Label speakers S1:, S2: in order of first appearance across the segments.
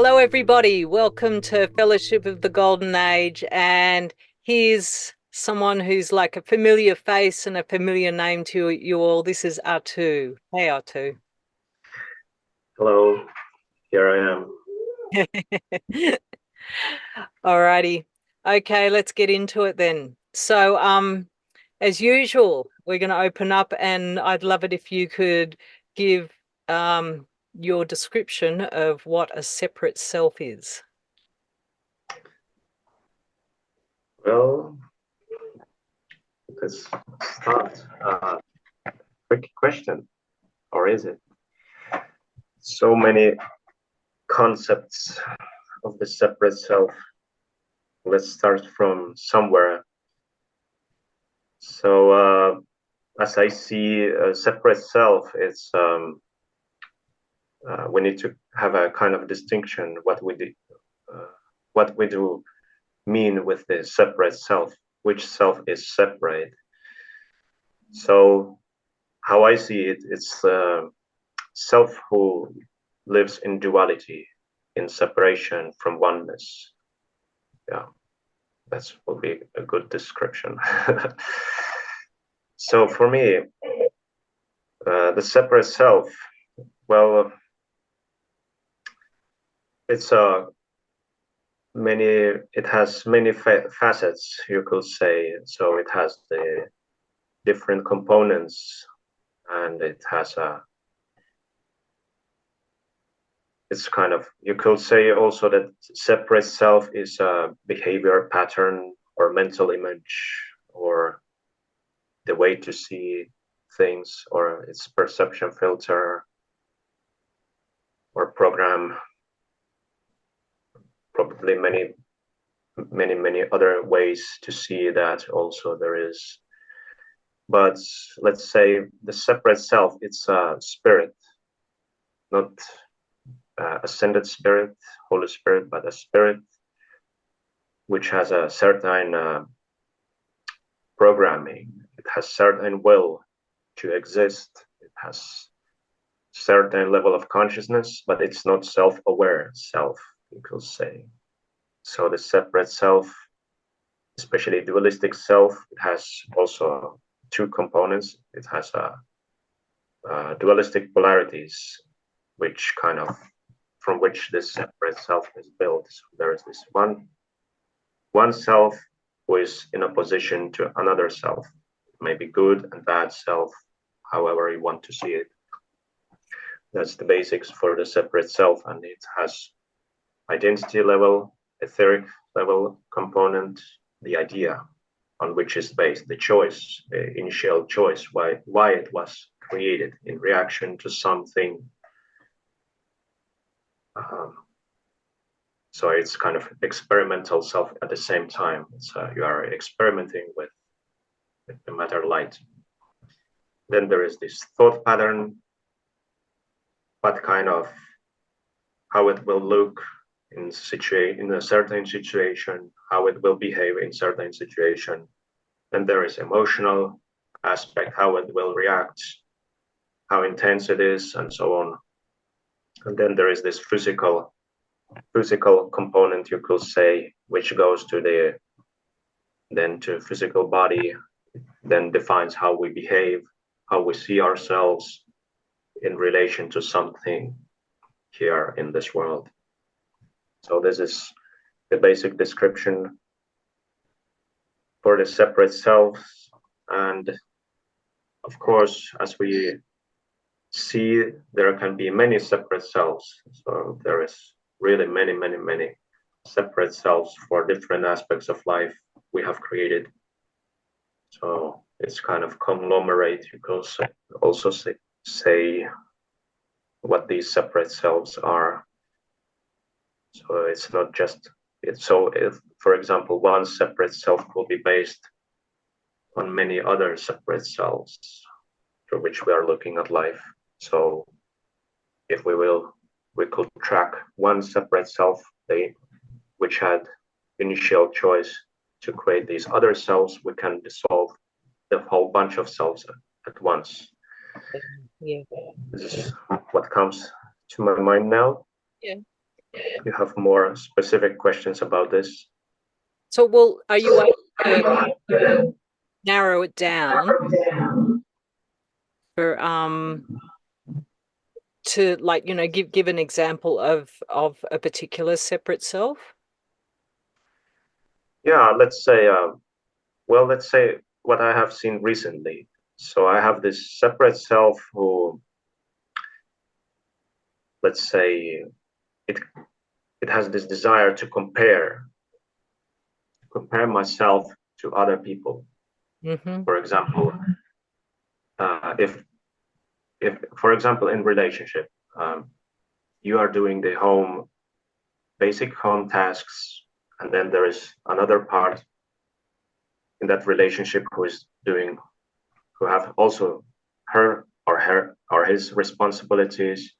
S1: Hello, everybody. Welcome to Fellowship of the Golden Age. And here's someone who's like a familiar face and a familiar name to you all. This is Arttu. Hey, Arttu.
S2: Hello, here I am.
S1: Alrighty. Okay, let's get into it then. So, as usual, we're going to open up, and I'd love it if you could give your description of what a separate self is.
S2: Well, let's start. Quick question, or is it? So many concepts of the separate self. Let's start from somewhere. So, as I see a separate self, it's we need to have a kind of distinction what we do mean with the separate self, which self is separate. So how I see it, it's self who lives in duality, in separation from oneness. Yeah, that will be a good description. So for me, the separate self, well, it's it has many facets, you could say. So it has the different components, and it has it's kind of, you could say also that separate self is a behavior pattern or mental image or the way to see things, or its perception filter or program, probably many other ways to see that also there is. But let's say the separate self, it's a spirit, not ascended spirit, Holy Spirit, but a spirit which has a certain programming. It has certain will to exist. It has certain level of consciousness, but it's not self-aware self, you could say. So the separate self, especially dualistic self, it has also two components. It has dualistic polarities, which kind of, from which this separate self is built. So there is this one self who is in opposition to another self, maybe good and bad self, however you want to see it. That's the basics for the separate self, and it has identity level, etheric level component, the idea on which is based the choice, the initial choice, why it was created in reaction to something. So it's kind of experimental self at the same time. It's you are experimenting with the matter light. Then there is this thought pattern, what kind of, how it will look in a certain situation, how it will behave in certain situation. Then there is emotional aspect, how it will react, how intense it is, and so on. And then there is this physical component, you could say, which goes to physical body, then defines how we behave, how we see ourselves in relation to something here in this world. So this is the basic description for the separate selves. And of course, as we see, there can be many separate selves. So there is really many separate selves for different aspects of life we have created. So it's kind of conglomerate, you could also say what these separate selves are. So it's not just, if, for example, one separate self will be based on many other separate selves through which we are looking at life. So if we could track one separate self, which had initial choice to create these other selves, we can dissolve the whole bunch of selves at once.
S1: Yeah.
S2: This is what comes to my mind now.
S1: Yeah.
S2: you have more specific questions about this.
S1: So, well, are you able to narrow it down for to, like, you know, give an example of a particular separate self?
S2: Yeah, let's say, well, let's say what I have seen recently. So I have this separate self who, let's say, it it has this desire to compare myself to other people.
S1: Mm-hmm.
S2: For example, if for example in relationship, you are doing the basic home tasks, and then there is another part in that relationship who have also her or his responsibilities,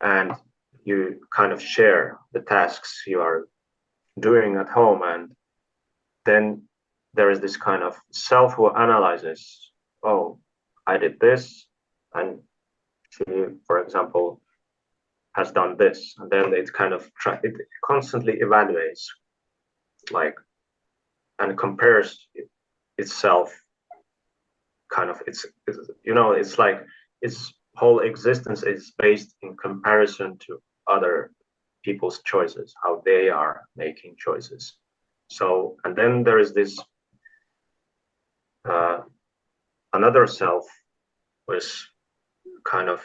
S2: and you kind of share the tasks you are doing at home, and then there is this kind of self who analyzes, oh, I did this, and she, for example, has done this, and then it constantly evaluates, like, and compares itself, kind of it's you know, it's like its whole existence is based in comparison to other people's choices, how they are making choices. So, and then there is this uh, another self was kind of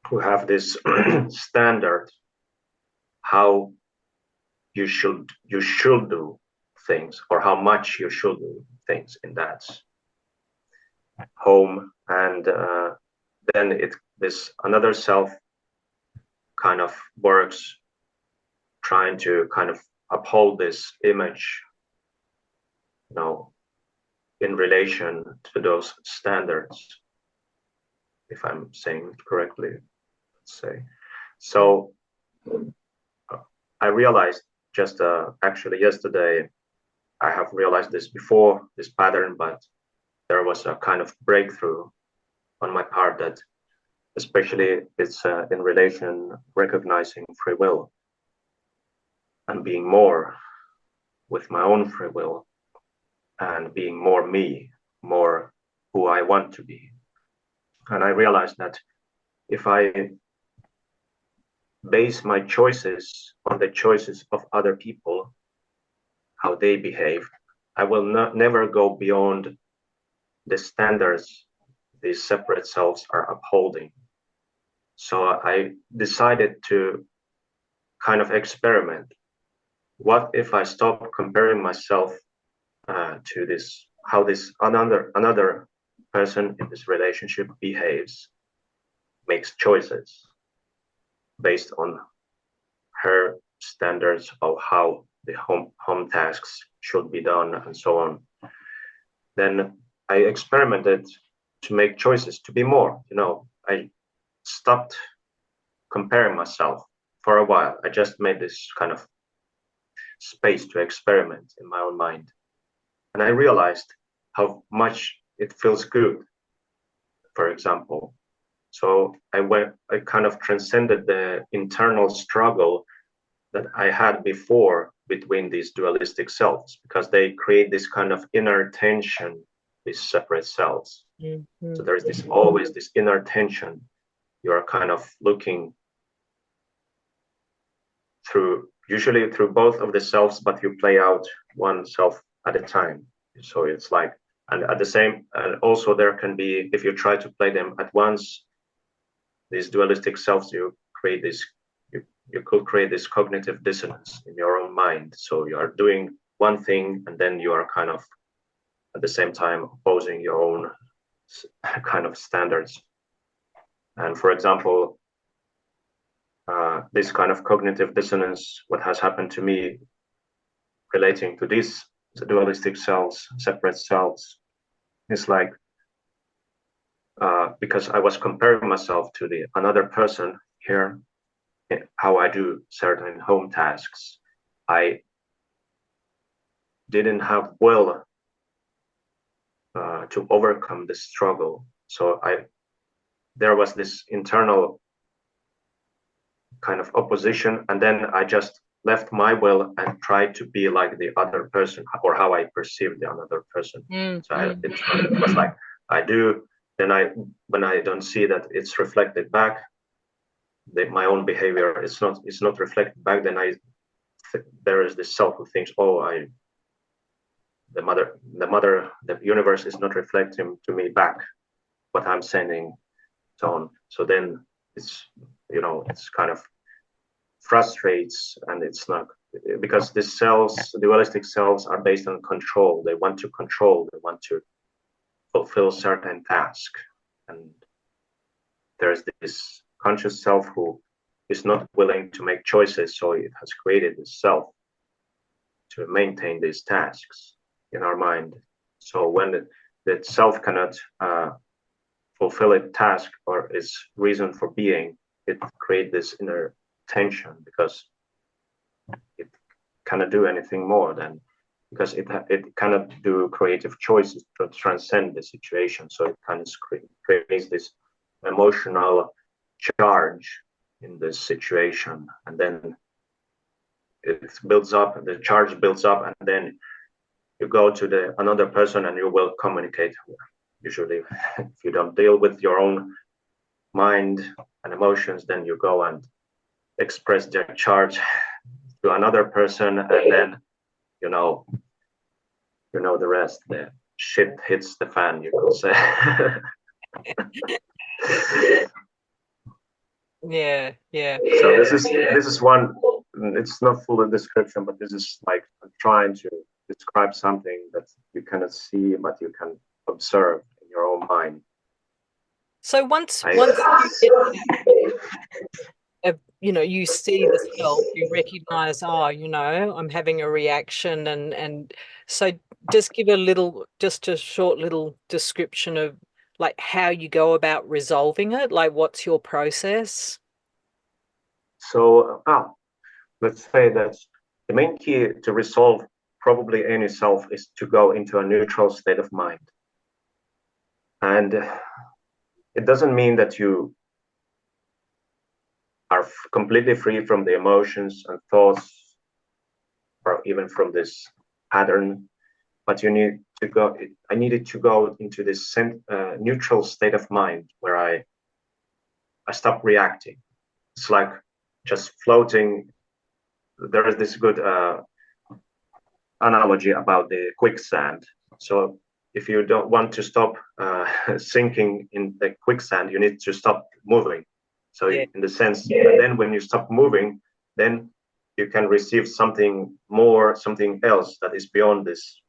S2: who have this standard how you should do things, or how much you should do things in that home, and then this another self kind of works trying to kind of uphold this image, you know, in relation to those standards, if I'm saying it correctly, let's say. So I realized just actually yesterday, I have realized this before, this pattern, but there was a kind of breakthrough on my part, that especially it's in relation recognizing free will and being more with my own free will, and being more me, more who I want to be. And I realized that if I base my choices on the choices of other people, how they behave, I will never go beyond the standards these separate selves are upholding. So I decided to kind of experiment. What if I stop comparing myself to this, how this another person in this relationship behaves, makes choices based on her standards of how the home tasks should be done and so on. Then I experimented to make choices to be more, you know, I stopped comparing myself for a while. I just made this kind of space to experiment in my own mind. And I realized how much it feels good, for example. So I kind of transcended the internal struggle that I had before between these dualistic selves, because they create this kind of inner tension, these separate selves.
S1: Mm-hmm.
S2: So there's this always this inner tension. You're kind of looking usually through both of the selves, but you play out one self at a time. So it's like, and at the same, and also there can be, if you try to play them at once, these dualistic selves, you could create this cognitive dissonance in your own mind. So you are doing one thing, and then you are kind of at the same time opposing your own kind of standards. And for example, this kind of cognitive dissonance, what has happened to me relating to these dualistic selves, separate selves, is like, because I was comparing myself to the another person here, how I do certain home tasks, I didn't have will to overcome this struggle. So there was this internal kind of opposition, and then I just left my will and tried to be like the other person, or how I perceive the another person. So it was like I do, then when I don't see that it's reflected back, my own behavior is not reflected back, then there is this self who thinks, oh, the universe is not reflecting to me back what I'm sending, so on. So then it's it's kind of frustrates, and it's not, because the dualistic selves are based on control. They want to control, they want to fulfill certain task, and there's this conscious self who is not willing to make choices, so it has created this self to maintain these tasks in our mind. So when that self cannot fulfill its task or its reason for being, it creates this inner tension, because it cannot do anything more than, because it cannot do creative choices to transcend the situation. So it kind of creates this emotional charge in this situation, and then it builds up, the charge builds up, and then you go to another person and you will communicate. Usually if you don't deal with your own mind and emotions, then you go and express their charge to another person, and then you know the rest. The shit hits the fan, you could say.
S1: Yeah.
S2: So this is one. It's not full of description, but this is like I'm trying to describe something that you cannot see, but you can observe in your own mind.
S1: So once you see the self, you recognize, I'm having a reaction, and so just give a short little description of like how you go about resolving it, like what's your process?
S2: So let's say that the main key to resolve probably any self is to go into a neutral state of mind. And it doesn't mean that you are completely free from the emotions and thoughts, or even from this pattern, but you need to go. I needed to go into this neutral state of mind where I stop reacting. It's like just floating. There is this good analogy about the quicksand. So if you don't want to stop sinking in the quicksand, you need to stop moving. So in the sense, then when you stop moving, then you can receive something more, something else that is beyond this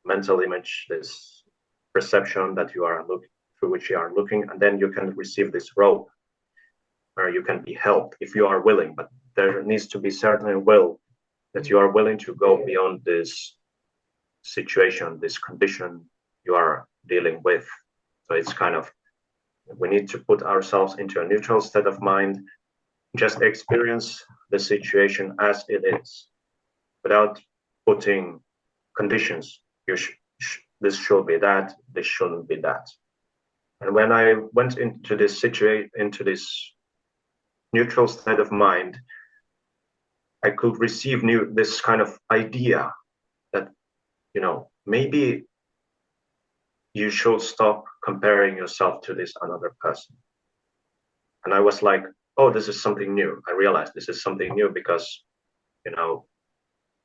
S2: mental image, this perception that you are looking through, which you are looking, and then you can receive this rope where you can be helped if you are willing. But there needs to be certain will that you are willing to go beyond this situation, this condition you are dealing with. So it's kind of, we need to put ourselves into a neutral state of mind, just experience the situation as it is, without putting conditions. This should be that, this shouldn't be that. And when I went into this into this neutral state of mind, I could receive this kind of idea that, maybe you should stop comparing yourself to this another person. And I was like, oh, this is something new. I realized this is something new because,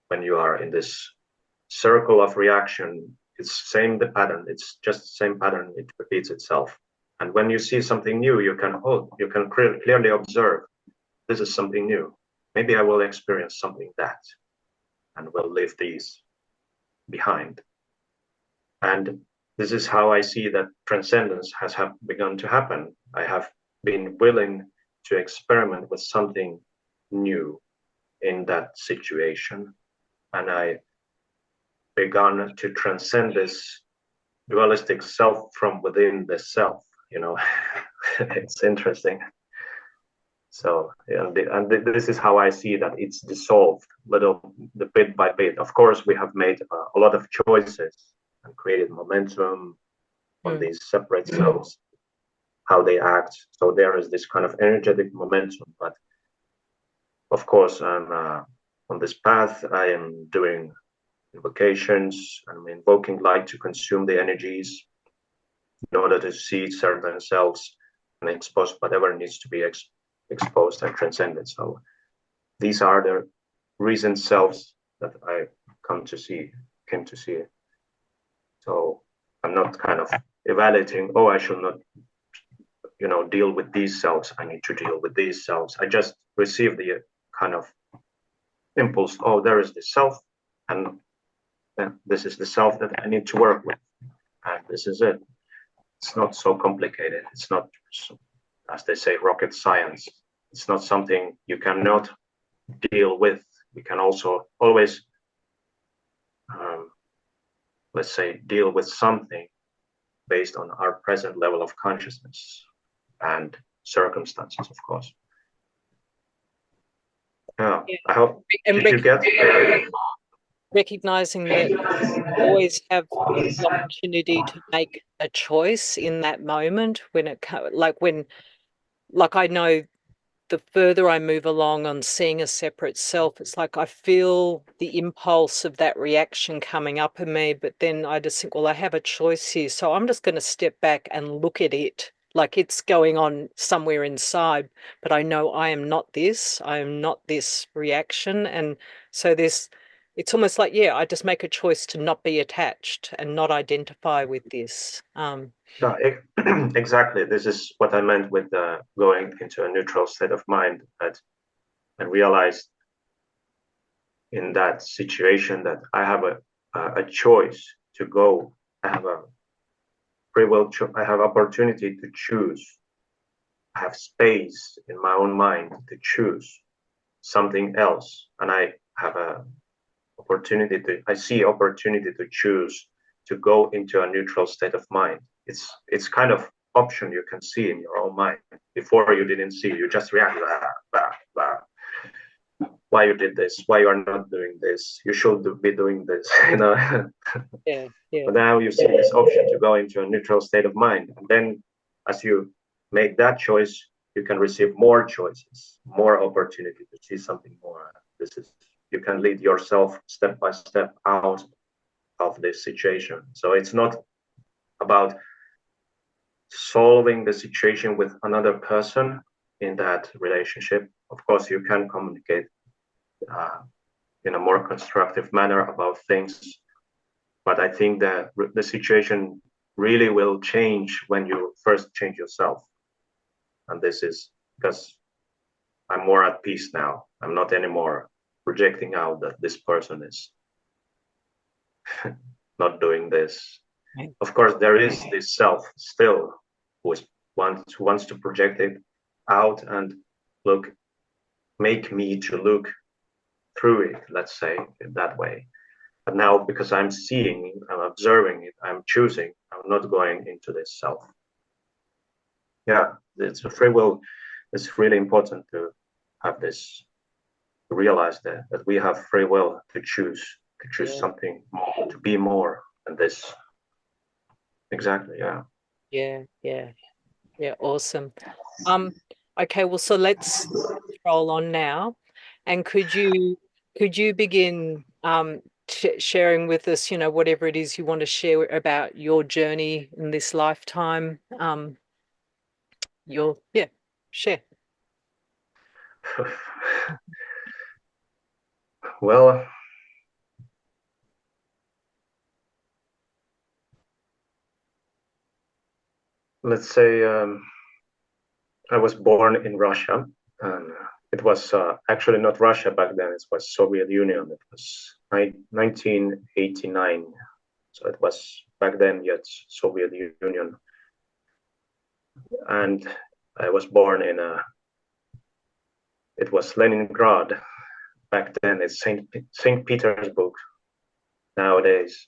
S2: when you are in this circle of reaction, it's the pattern. It's just the same pattern. It repeats itself. And when you see something new, you can clearly observe, this is something new. Maybe I will experience something that, and will leave these behind. And this is how I see that transcendence has begun to happen. I have been willing to experiment with something new in that situation, and I begun to transcend this dualistic self from within the self. It's interesting. So, this is how I see that it's dissolved the bit by bit. Of course, we have made a lot of choices and created momentum on these separate selves, how they act. So there is this kind of energetic momentum, but of course, I'm on this path. I am doing invocations. I'm invoking light to consume the energies in order to see certain selves and expose whatever needs to be exposed and transcended. So these are the recent selves that I came to see. So I'm not kind of evaluating, oh, I should not, deal with these selves. I need to deal with these selves. I just receive the kind of impulse, oh, there is this self, and this is the self that I need to work with. And this is it. It's not so complicated. It's not, as they say, rocket science. It's not something you cannot deal with. We can also always, let's say, deal with something based on our present level of consciousness and circumstances, of course. Yeah, I hope,
S1: and
S2: did you get
S1: recognizing that you always have the opportunity to make a choice in that moment when it like I know the further I move along on seeing a separate self, it's like I feel the impulse of that reaction coming up in me, but then I just think, well, I have a choice here. So I'm just going to step back and look at it like it's going on somewhere inside, but I know I am not this. I am not this reaction. And so it's almost like, yeah, I just make a choice to not be attached and not identify with this.
S2: Yeah, exactly. This is what I meant with going into a neutral state of mind. That I realized in that situation that I have a choice to go. I have a free will. I have opportunity to choose. I have space in my own mind to choose something else, and I have a opportunity to. I see opportunity to choose to go into a neutral state of mind. It's kind of option you can see in your own mind. Before you didn't see, you just react, why you did this, why you are not doing this, you should be doing this,
S1: Yeah, yeah.
S2: But now you see this option to go into a neutral state of mind, and then as you make that choice, you can receive more choices, more opportunity to see something more. This is, you can lead yourself step by step out of this situation. So it's not about solving the situation with another person in that relationship. Of course, you can communicate in a more constructive manner about things, but I think that the situation really will change when you first change yourself. And this is because I'm more at peace now. I'm not anymore projecting out that this person is not doing this. Of course, there is this self still who wants to project it out and make me to look through it, let's say it that way. But now, because I'm seeing, I'm observing it, I'm choosing, I'm not going into this self. Yeah, it's a free will. It's really important to have this, to realize that we have free will to choose something more, to be more than this. Exactly, yeah.
S1: Yeah, awesome. Okay, well, so let's roll on now. And could you begin sharing with us, whatever it is you want to share about your journey in this lifetime? Share.
S2: Well, let's say I was born in Russia, and it was actually not Russia back then. It was Soviet Union. It was 1989, so it was back then yet Soviet Union. And I was born in it was Leningrad back then. It's Saint Petersburg nowadays.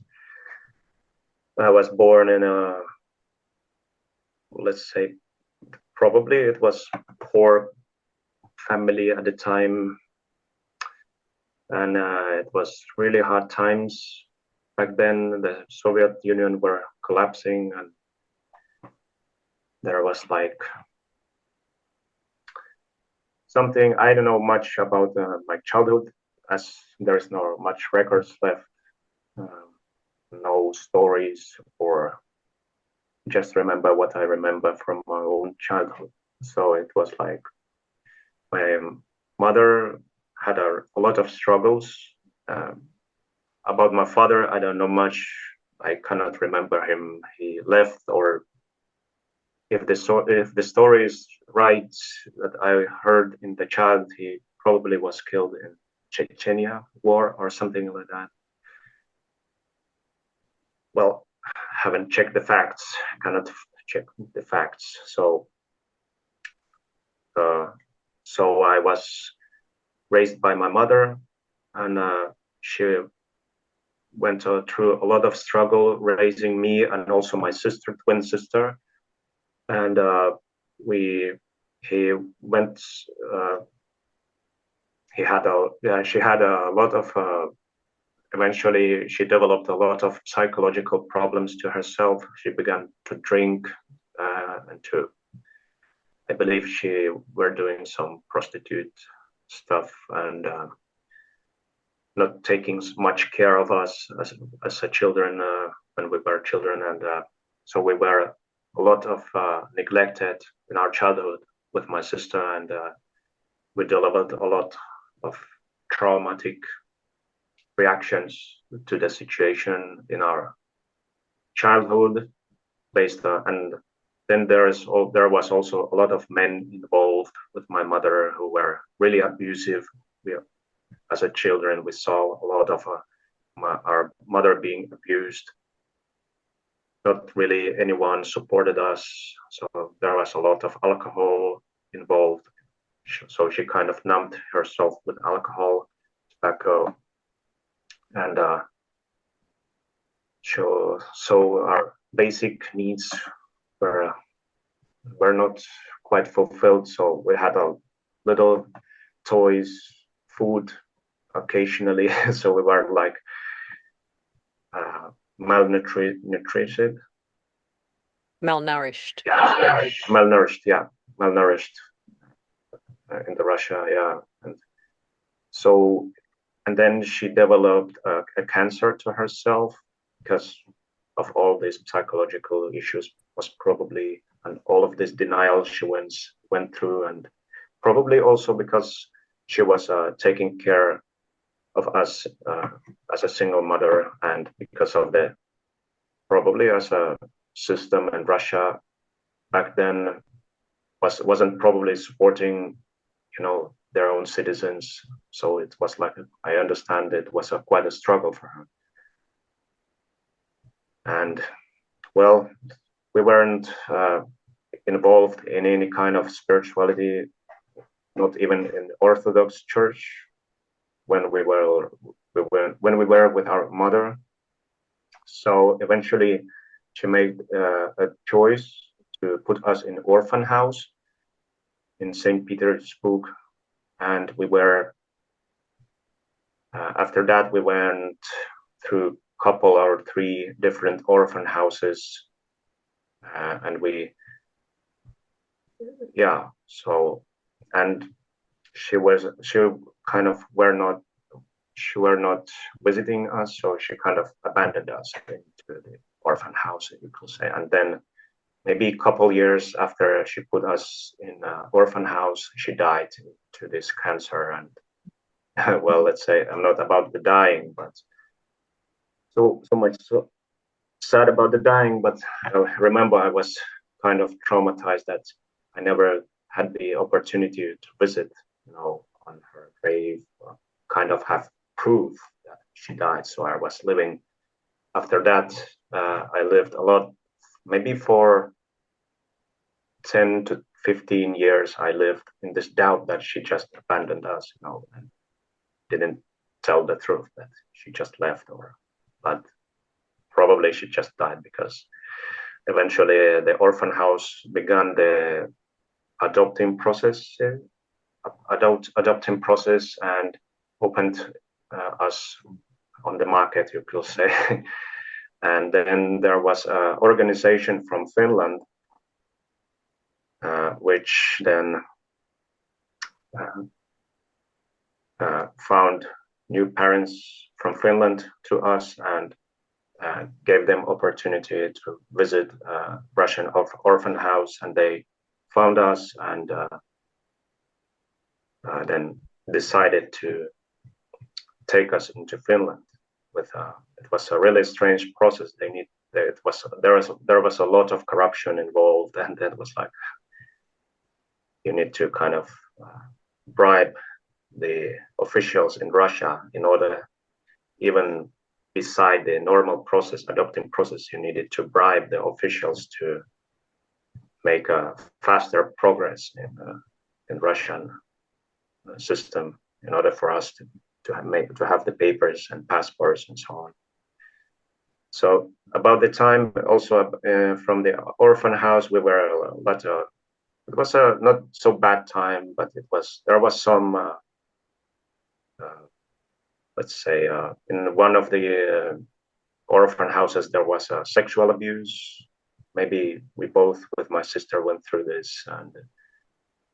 S2: I was born in a, let's say, probably it was poor family at the time, and it was really hard times back then. The Soviet Union were collapsing, and there was like something I don't know much about my childhood, as there's no much records left, no stories, or just remember what I remember from my own childhood. So it was like my mother had a lot of struggles. About my father, I don't know much. I cannot remember him. He left, or if the story is right that I heard in the child, he probably was killed in Chechnya war or something like that. Well, haven't checked the facts. Cannot check the facts. So I was raised by my mother, and she went through a lot of struggle raising me and also my sister, twin sister, and he went. She had a lot of. Eventually, she developed a lot of psychological problems to herself. She began to drink and to. I believe she were doing some prostitute stuff and not taking much care of us as a children when we were children, and so we were a lot of neglected in our childhood with my sister, and we developed a lot of traumatic reactions to the situation in our childhood based and then there was also a lot of men involved with my mother who were really abusive. As a children, we saw a lot of our mother being abused. Not really anyone supported us, so there was a lot of alcohol involved. So she kind of numbed herself with alcohol, tobacco, and so our basic needs were not quite fulfilled. So we had a little toys, food occasionally. So we were like malnutrited.
S1: Malnourished.
S2: Yeah, malnourished. Yeah, malnourished in the Russia. Yeah, and so and then she developed a cancer to herself because of all these psychological issues was probably and all of this denial she went through, and probably also because she was taking care of us as a single mother, and because of the probably as a system in Russia back then wasn't probably supporting their own citizens. So it was like, I understand it was quite a struggle for her. And well, we weren't involved in any kind of spirituality, not even in the Orthodox Church when we were with our mother. So eventually she made a choice to put us in orphan house in St. Petersburg, and we were after that we went through couple or three different orphan houses, and we so and she kind of she were not visiting us, so she kind of abandoned us into the orphan house, you could say. And then maybe a couple years after she put us in an orphan house, she died to this cancer. And well, let's say I'm not about the dying, but so much so sad about the dying. But I remember I was kind of traumatized that I never had the opportunity to visit, on her grave, or kind of have proof that she died. So I was living. After that, I lived a lot, maybe for 10 to 15 years. I lived in this doubt that she just abandoned us, and didn't tell the truth that she just left, but probably she just died because eventually the orphan house began the adopting process and opened us on the market, you could say. And then there was an organization from Finland which then found new parents from Finland to us and gave them opportunity to visit Russian orphan house, and they found us and then decided to take us into Finland. It was a really strange process. There was a lot of corruption involved, and it was like you need to kind of bribe the officials in Russia in order, even beside the normal process, adopting process, you needed to bribe the officials to make a faster progress in Russian system in order for us to have the papers and passports and so on. So about the time also from the orphan house, we were it was a not so bad time, but there was some let's say in one of the orphan houses there was a sexual abuse. Maybe we both with my sister went through this, and it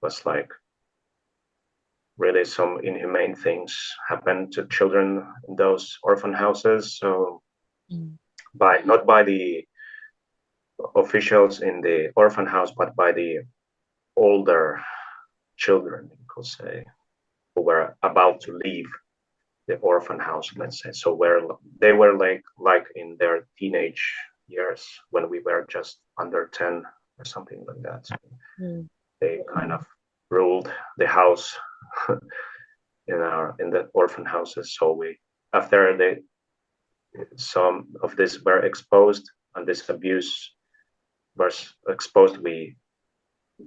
S2: was like really some inhumane things happened to children in those orphan houses. So not by the officials in the orphan house, but by the older children, you could say, who were about to leave the orphan house, let's say. So they were like in their teenage years when we were just under 10 or something like that. So they kind of ruled the house in the orphan houses. So after some of this were exposed and this abuse was exposed, we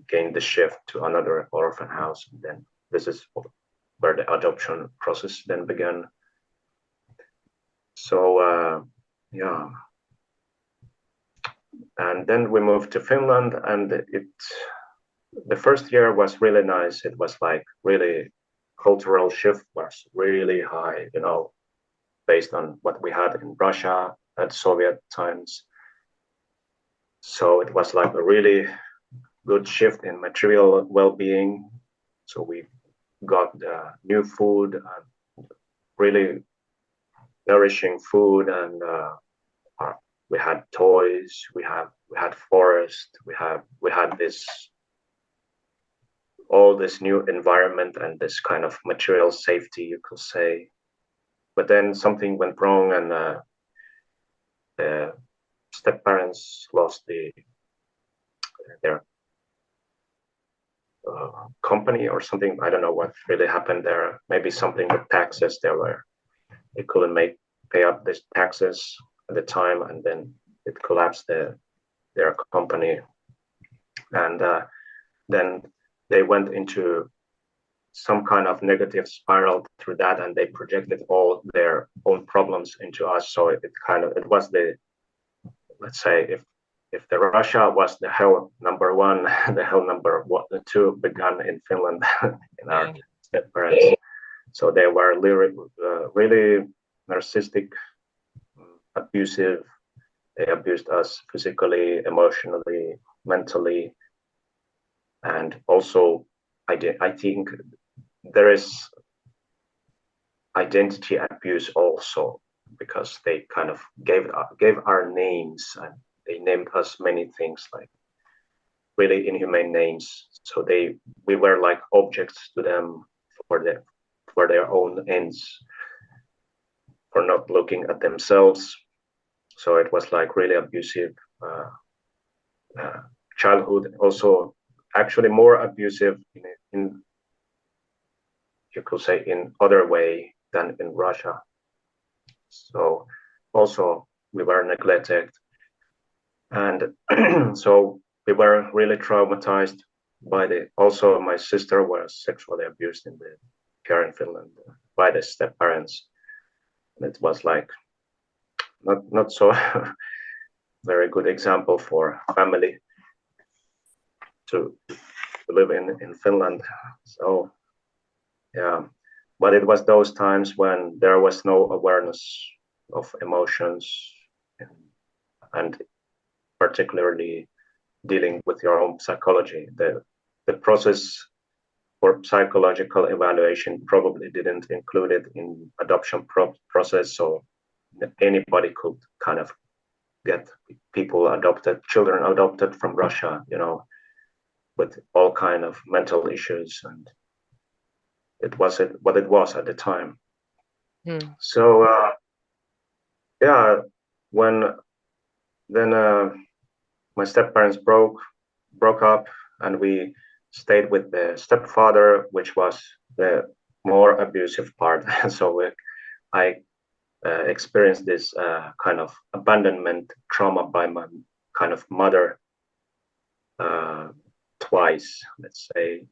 S2: gained the shift to another orphan house. And then this is where the adoption process then began. So yeah, and then we moved to Finland, and the first year was really nice. It was like really cultural shift was really high, based on what we had in Russia at Soviet times. So it was like a really good shift in material well-being. So we got new food, really nourishing food, and we had toys, we had forest, we had all this new environment and this kind of material safety, you could say. But then something went wrong, and the step-parents lost their company or something. I don't know what really happened there. Maybe something with taxes. They couldn't pay up these taxes at the time, and then it collapsed their company. And then they went into some kind of negative spiral through that, and they projected all their own problems into us. So it was let's say if the Russia was the hell number one, the hell number two began in Finland in our step-parents. So they were really narcissistic, abusive. They abused us physically, emotionally, mentally, and also I think there is identity abuse also, because they kind of gave our names, and they named us many things, like really inhumane names. So we were like objects to them for their own ends, for not looking at themselves. So it was like really abusive childhood. Also, actually more abusive in you could say in other way than in Russia. So also we were neglected, and so we were really traumatized by also my sister was sexually abused here in Finland by the step-parents. It was like not so very good example for family to live in Finland. So yeah, but it was those times when there was no awareness of emotions, and particularly dealing with your own psychology. The process for psychological evaluation probably didn't include it in adoption process, so anybody could kind of get children adopted from Russia, with all kind of mental issues, and it was what it was at the time. So yeah, when then my step-parents broke up, and we stayed with the stepfather, which was the more abusive part. So I experienced this kind of abandonment trauma by my kind of mother twice, let's say,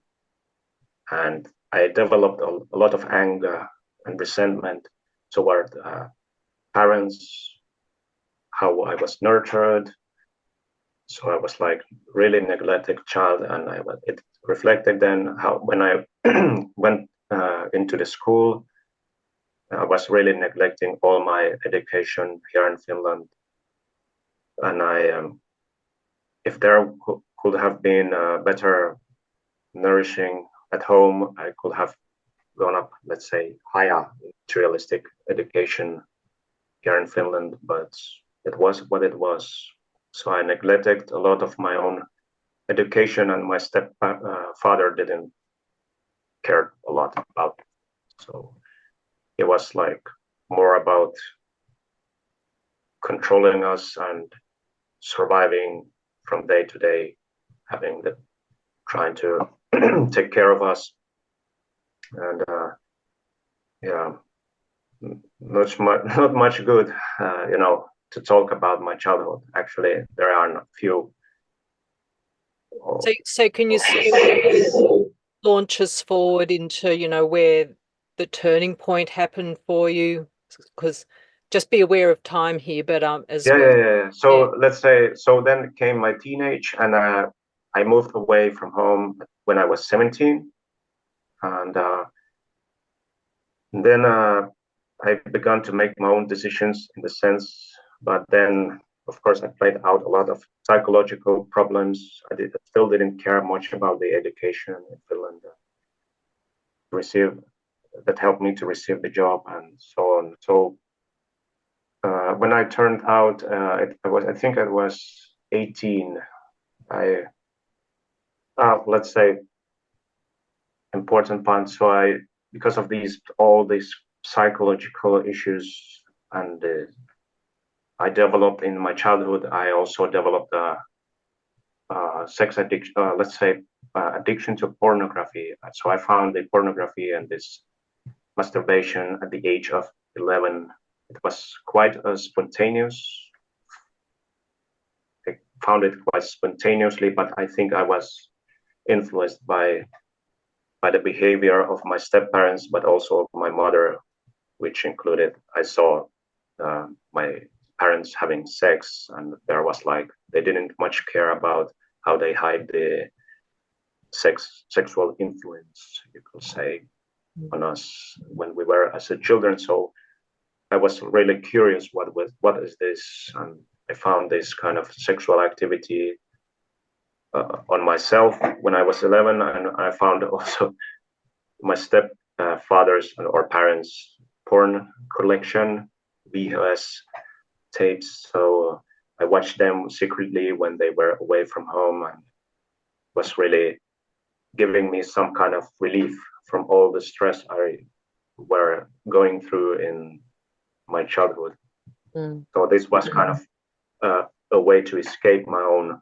S2: and I developed a lot of anger and resentment toward parents, how I was nurtured. So I was like really neglected child, and it reflected then how when I went into the school, I was really neglecting all my education here in Finland, and if there could have been better nourishing at home, I could have gone up, let's say, higher materialistic education here in Finland, but it was what it was. So I neglected a lot of my own education, and my stepfather didn't care a lot about it. So it was like more about controlling us and surviving from day to day, trying to take care of us, and yeah, not much good, to talk about my childhood. Actually, there are a few.
S1: So can you launch us forward into, where the turning point happened for you? Because just be aware of time here, but as well.
S2: Yeah. So let's say, so then came my teenage, and I moved away from home when I was 17, and then I began to make my own decisions in the sense, but then of course I played out a lot of psychological problems. I still didn't care much about the education in Finland that helped me to receive the job and so on. So when I turned out, I think I was 18. Let's say important point. So because of all these psychological issues, and I developed in my childhood, I also developed a sex addiction, let's say addiction to pornography. So I found the pornography and this masturbation at the age of 11. It was quite spontaneous. I found it quite spontaneously, but I think I was influenced by the behavior of my step-parents, but also my mother, which included, I saw my parents having sex, and there was they didn't much care about how they hide the sexual influence, you could say, on us when we were as a children. So I was really curious, what is this? And I found this kind of sexual activity on myself when I was 11, and I found also my stepfathers or parents' porn collection, VHS tapes. So I watched them secretly when they were away from home, and was really giving me some kind of relief from all the stress I were going through in my childhood. So this was kind of a way to escape my own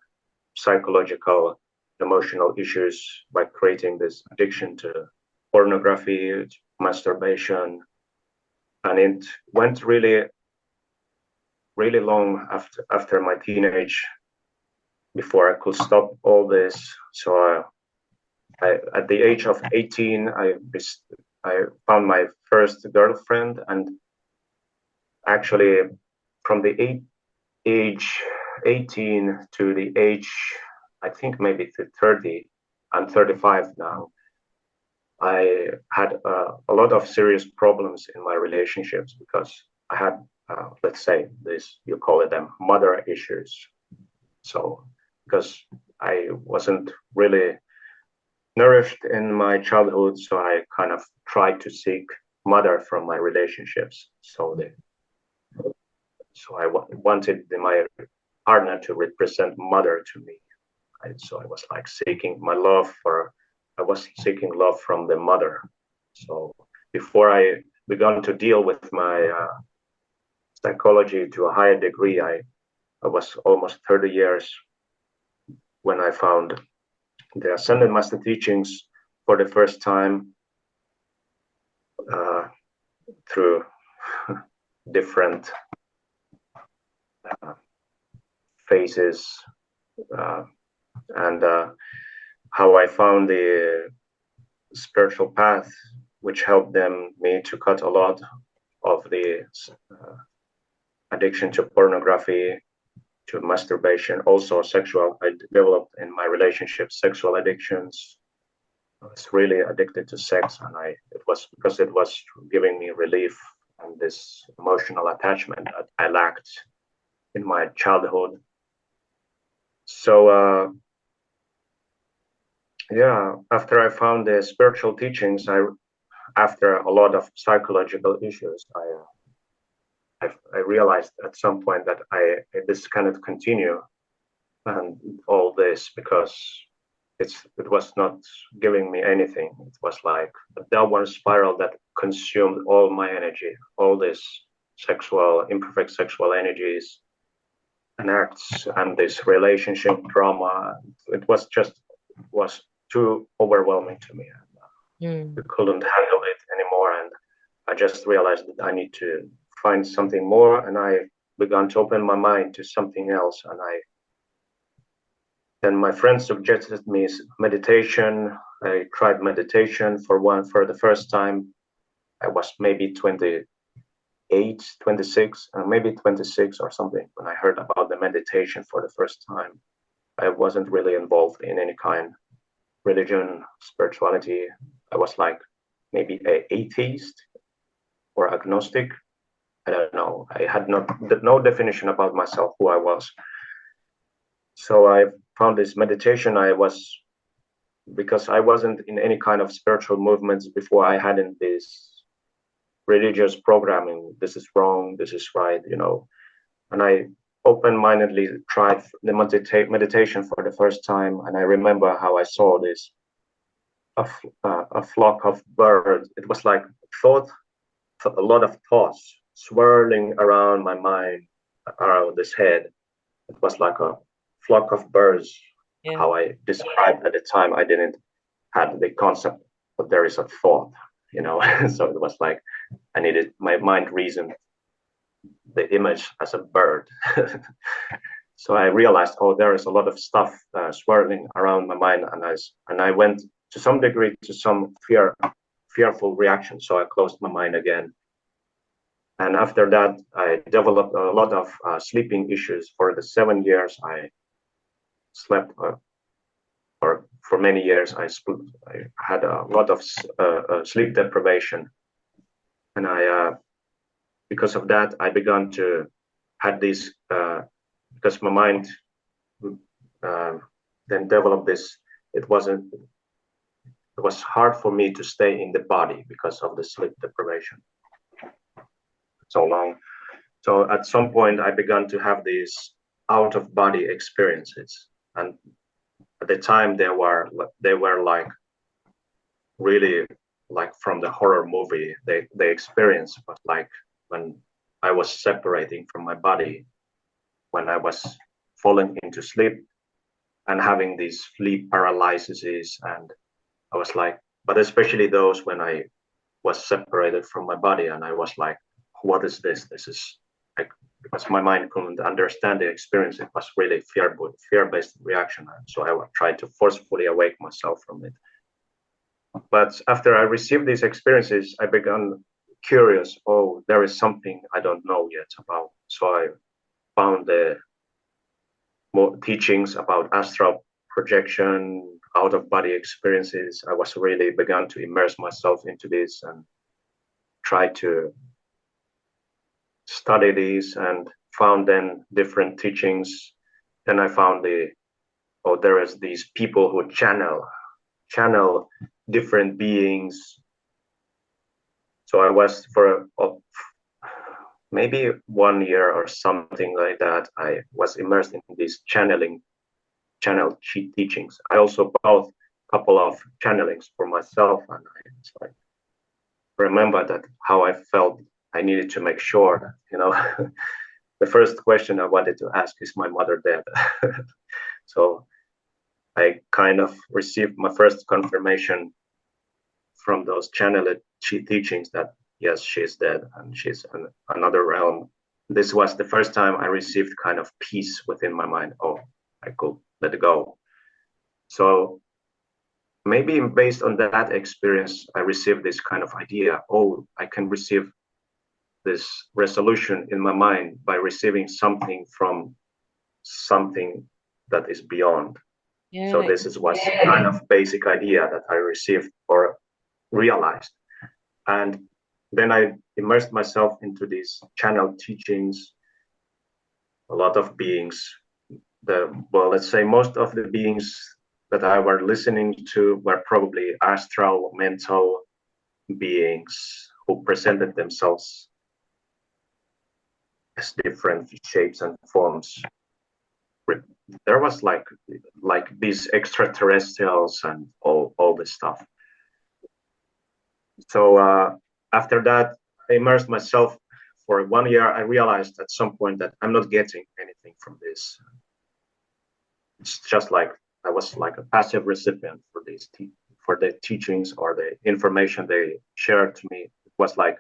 S2: psychological, emotional issues by creating this addiction to pornography, masturbation, and it went really, really long after my teenage before I could stop all this. So at the age of 18, I found my first girlfriend, and actually from the age 18 to the age, I think maybe to 30, I'm 35 now, I had a lot of serious problems in my relationships because I had, let's say, you call it them, mother issues. So because I wasn't really nourished in my childhood, so I kind of tried to seek mother from my relationships. So I wanted my partner to represent mother to me. So I was like seeking my love for, I was seeking love from the mother. So before I began to deal with my psychology to a higher degree, I was almost 30 years when I found the Ascended Master teachings for the first time through different phases and how I found the spiritual path, which helped me to cut a lot of the addiction to pornography, to masturbation, also sexual. I developed in my relationship sexual addictions. I was really addicted to sex, and it was because it was giving me relief and this emotional attachment that I lacked in my childhood. So yeah, after I found the spiritual teachings, after a lot of psychological issues, I realized at some point that this cannot continue and all this because it was not giving me anything. It was like a downward spiral that consumed all my energy, all this imperfect sexual energies and acts and this relationship trauma. It was too overwhelming to me. I couldn't handle it anymore, and I just realized that I need to find something more, and I began to open my mind to something else. And then my friend suggested me meditation. I tried meditation for the first time. I was maybe 28, 26, maybe 26 or something when I heard about the meditation for the first time. I wasn't really involved in any kind religion, spirituality. I was like maybe an atheist or agnostic. I don't know. I had no definition about myself, who I was. So I found this meditation. Because I wasn't in any kind of spiritual movements before, I hadn't this religious programming. This is wrong, this is right, And I open-mindedly tried the meditation for the first time. And I remember how I saw this, a flock of birds. It was like a lot of thoughts swirling around my mind, around this head. It was like a flock of birds. Yeah. How I described at the time, I didn't have the concept, but there is a thought, So it was like I needed my mind reason the image as a bird. So I realized, there is a lot of stuff swirling around my mind, and I went to some degree to some fearful reaction. So I closed my mind again. And after that, I developed a lot of sleeping issues. For the 7 years, I slept, or for many years, I had a lot of sleep deprivation. And because of that, I began to have this, because my mind then developed this, it was hard for me to stay in the body because of the sleep deprivation so long. So at some point I began to have these out of body experiences, and at the time they were like really like from the horror movie they experienced, but like when I was separating from my body, when I was falling into sleep and having these sleep paralyses, and I was like, but especially those when I was separated from my body, and I was like, what is this? This is like, because my mind couldn't understand the experience. It was really fear-based reaction. So I tried to forcefully awake myself from it. But after I received these experiences, I began curious. Oh, there is something I don't know yet about. So I found the more teachings about astral projection, out-of-body experiences. I was really began to immerse myself into this and try to study these, and found then different teachings. Then I found there is these people who channel channel different beings. So I was for maybe 1 year or something like that, I was immersed in these channel teachings. I also bought a couple of channelings for myself, and I was like, remember that how I felt. I needed to make sure that, you know, the first question I wanted to ask is my mother dead? So I kind of received my first confirmation from those channeled teachings that yes, she's dead and she's in another realm. This was the first time I received kind of peace within my mind. Oh, I could let it go. So maybe based on that experience, I received this kind of idea. Oh, I can receive this resolution in my mind by receiving something from something that is beyond.
S1: Yeah.
S2: So this was kind of basic idea that I received or realized. And then I immersed myself into these channel teachings. A lot of beings, well, let's say most of the beings that I were listening to were probably astral, mental beings who presented themselves as different shapes and forms. There was like these extraterrestrials and all this stuff. So after that, I immersed myself for 1 year. I realized at some point that I'm not getting anything from this. It's just like I was like a passive recipient for these for the teachings or the information they shared to me. It was like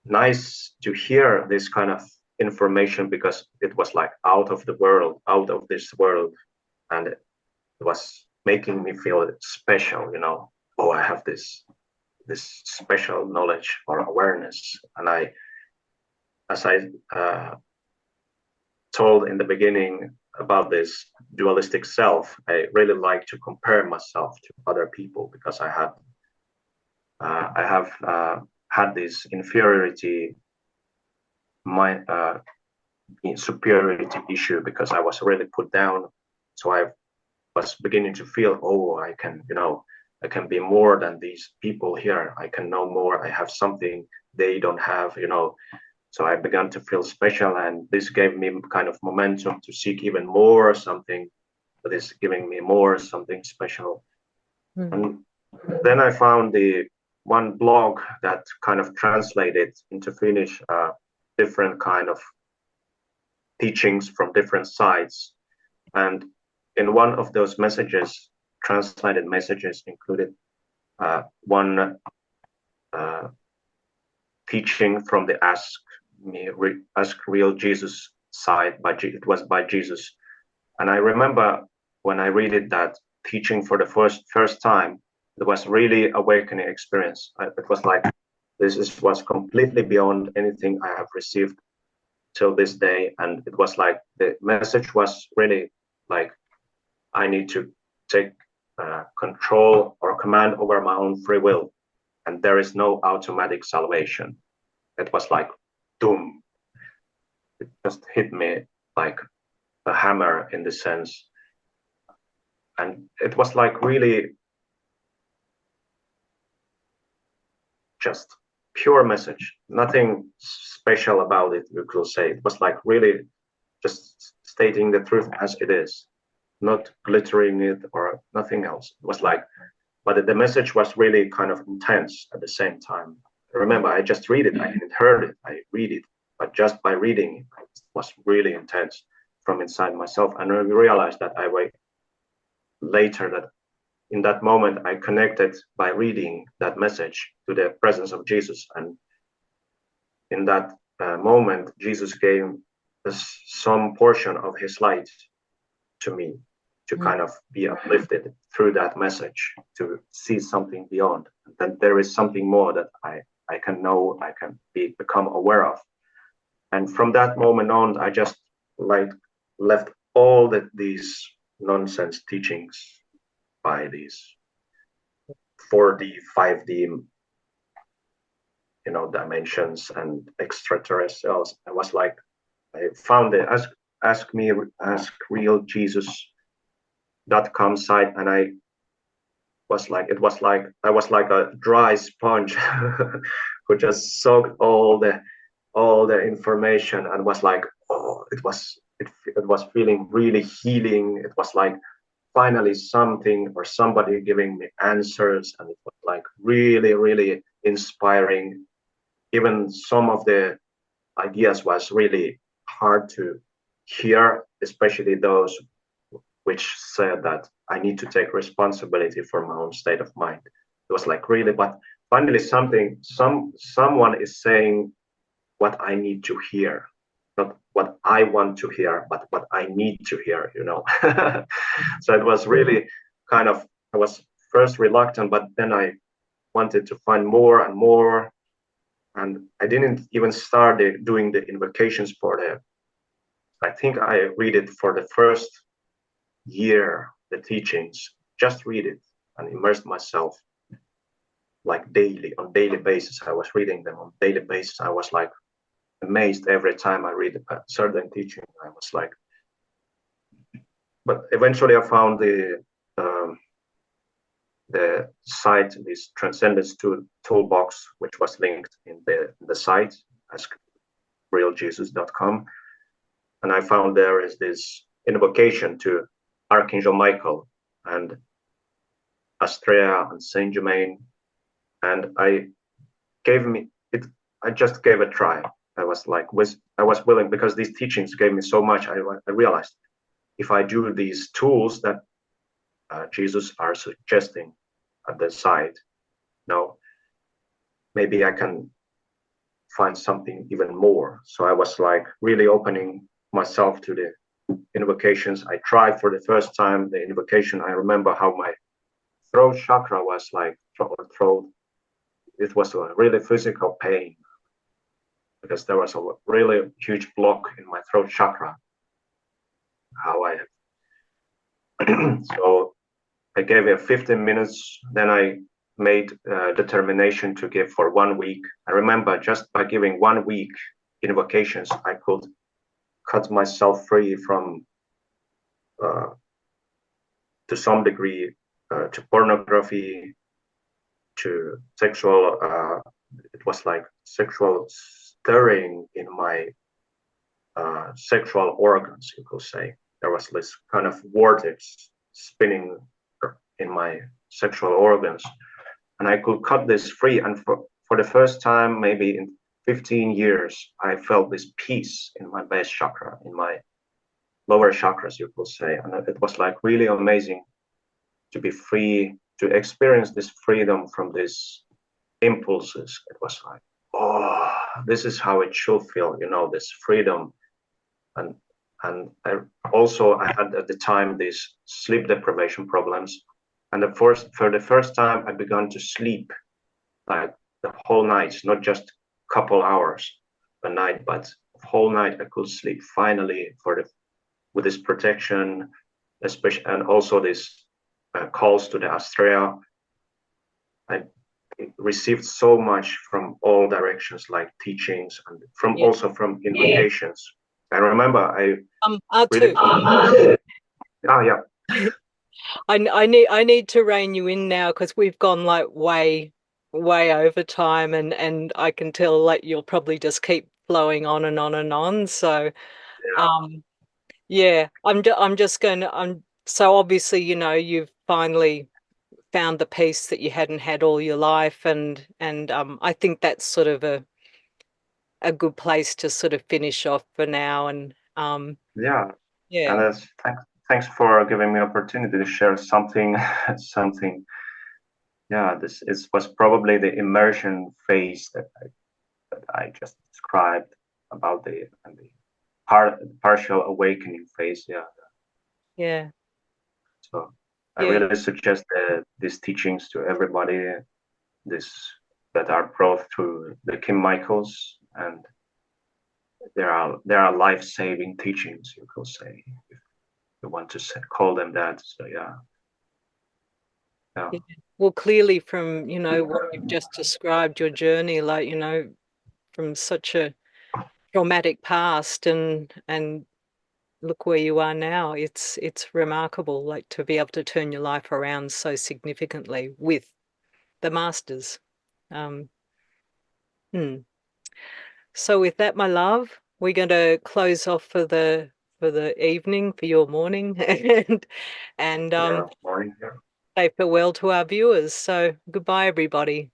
S2: nice to hear this kind of information because it was like out of the world, out of this world, and it was making me feel special. You know, oh, I have this special knowledge or awareness, and as I told in the beginning about this dualistic self, I really like to compare myself to other people because I have had this inferiority, superiority issue because I was really put down. So I was beginning to feel, oh, I can, you know, I can be more than these people here. I can know more. I have something they don't have, you know. So I began to feel special, and this gave me kind of momentum to seek even more something that is giving me more something special. And then I found the one blog that kind of translated into Finnish different kind of teachings from different sides. And in one of those messages, translated messages included one teaching from the Ask Real Jesus side, it was by Jesus. And I remember when I read that teaching for the first time, it was really awakening experience. It was like, was completely beyond anything I have received till this day. And it was like, the message was really like, I need to take control or command over my own free will. And there is no automatic salvation. It was like, doom. It just hit me like a hammer in the sense. And it was like really just pure message, nothing special about it, you could say. It was like really just stating the truth as it is, not glittering it or nothing else. It was like, but the message was really kind of intense at the same time. Remember, I just read it, I didn't heard it, I read it, but just by reading it, it was really intense from inside myself. And I realized that later that in that moment, I connected by reading that message to the presence of Jesus. And in that moment, Jesus gave some portion of his light to me to kind of be uplifted through that message, to see something beyond. That there is something more that I can know, I can become aware of. And from that moment on, I just like left all these nonsense teachings by these 4D, 5D, dimensions and extraterrestrials. I was like, I found the Ask Real Jesus.com site, and I was like I was like a dry sponge who just soaked all the information and was like, oh, it was feeling really healing. It was like finally something or somebody giving me answers, and it was like really, really inspiring. Even some of the ideas was really hard to hear, especially those which said that I need to take responsibility for my own state of mind. It was like really, but finally someone is saying what I need to hear, not what I want to hear, but what I need to hear, you know. So it was really kind of, I was first reluctant, but then I wanted to find more and more. And I didn't even start doing the invocations for the, I think I read it for the first year, the teachings, just read it and immerse myself like daily, on daily basis. I was reading them on daily basis. I was like amazed every time I read a certain teaching. I was like, but eventually I found um, the site, this Transcendence Toolbox, which was linked in the site as realjesus.com. And I found there is this invocation to Archangel Michael and Astrea and Saint Germain. And I gave me it, I just gave a try. I was like, I was willing, because these teachings gave me so much. I realized if I do these tools that Jesus are suggesting at the site, now maybe I can find something even more. So I was like really opening myself to the invocations. I tried for the first time the invocation. I remember how my throat chakra was like, throat. It was a really physical pain because there was a really huge block in my throat chakra. How I so I gave it 15 minutes. Then I made determination to give for 1 week. I remember just by giving 1 week invocations, I could cut myself free from, to some degree, to pornography, to sexual. It was like sexual stirring in my sexual organs, you could say. There was this kind of vortex spinning in my sexual organs, and I could cut this free. And for the first time, maybe in 15 years, I felt this peace in my base chakra, in my lower chakras, you could say. And it was like really amazing to be free, to experience this freedom from these impulses. It was like, oh, this is how it should feel, you know, this freedom. And I had at the time these sleep deprivation problems. And for the first time, I began to sleep like the whole night, not just a couple hours a night, but the whole night I could sleep finally with this protection, especially, and also this calls to the Astrea. I received so much from all directions, like teachings and also from invocations. I remember I
S1: Arttu,
S2: really yeah.
S1: I need to rein you in now because we've gone like way over time, and I can tell like you'll probably just keep flowing on and on and on. So yeah, I'm just going to so obviously, you know, you've finally found the peace that you hadn't had all your life, and I think that's sort of a good place to sort of finish off for now. And
S2: Yeah, and
S1: yeah.
S2: thanks for giving me opportunity to share something something. Yeah, was probably the immersion phase that I just described about the partial awakening phase. Yeah.
S1: Yeah.
S2: So I
S1: Yeah.
S2: really suggest these teachings to everybody. This that are brought through the Kim Michaels, and there are life-saving teachings, you could say, if you want to call them that. So yeah.
S1: Yeah. Well, clearly from, you know, what you've just described, your journey, like, you know, from such a traumatic past, and look where you are now. It's remarkable, like to be able to turn your life around so significantly with the masters. Um, hmm. So with that, my love, we're going to close off for the evening, for your morning, and
S2: Yeah, morning. Yeah.
S1: say farewell to our viewers. So goodbye, everybody.